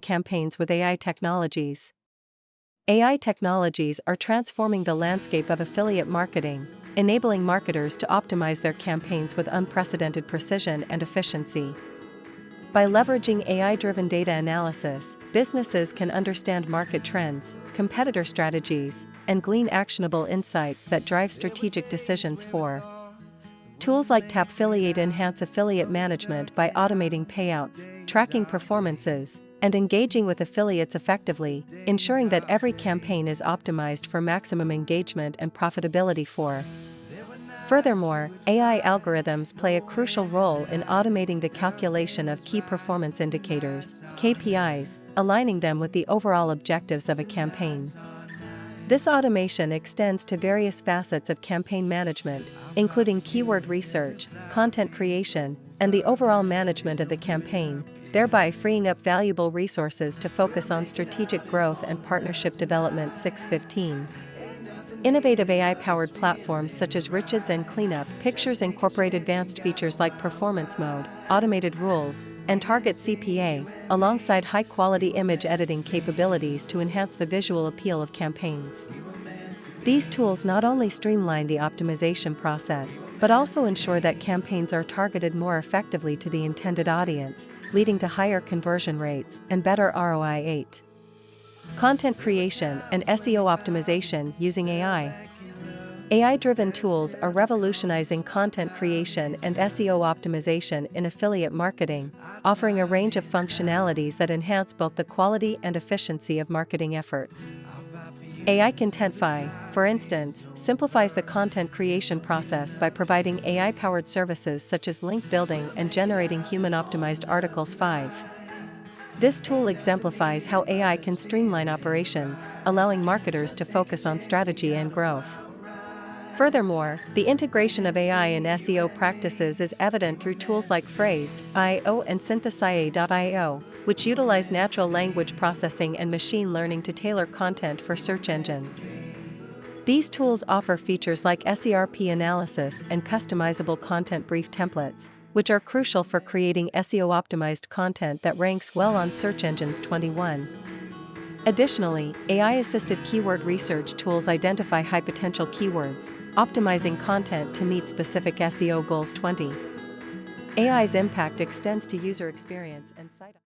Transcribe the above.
campaigns with AI technologies. AI technologies are transforming the landscape of affiliate marketing, enabling marketers to optimize their campaigns with unprecedented precision and efficiency. By leveraging AI-driven data analysis, businesses can understand market trends, competitor strategies, and glean actionable insights that drive strategic decisions for. Tools like Tapfiliate enhance affiliate management by automating payouts, tracking performances, and engaging with affiliates effectively, ensuring that every campaign is optimized for maximum engagement and profitability for. Furthermore, AI algorithms play a crucial role in automating the calculation of key performance indicators, KPIs, aligning them with the overall objectives of a campaign. This automation extends to various facets of campaign management, including keyword research, content creation, and the overall management of the campaign, thereby freeing up valuable resources to focus on strategic growth and partnership development. 615. Innovative AI-powered platforms such as Richids and Cleanup Pictures incorporate advanced features like performance mode, automated rules, and target CPA, alongside high-quality image editing capabilities to enhance the visual appeal of campaigns. These tools not only streamline the optimization process, but also ensure that campaigns are targeted more effectively to the intended audience, leading to higher conversion rates and better ROI. 8. Content creation and SEO optimization using AI. AI-driven tools are revolutionizing content creation and SEO optimization in affiliate marketing, offering a range of functionalities that enhance both the quality and efficiency of marketing efforts. AI Contentify, for instance, simplifies the content creation process by providing AI-powered services such as link building and generating human-optimized articles. 5. This tool exemplifies how AI can streamline operations, allowing marketers to focus on strategy and growth. Furthermore, the integration of AI in SEO practices is evident through tools like Phrased.io and Synthesize.io, which utilize natural language processing and machine learning to tailor content for search engines. These tools offer features like SERP analysis and customizable content brief templates, which are crucial for creating SEO-optimized content that ranks well on search engines. 21. Additionally, AI-assisted keyword research tools identify high-potential keywords, optimizing content to meet specific SEO goals. 20. AI's impact extends to user experience and site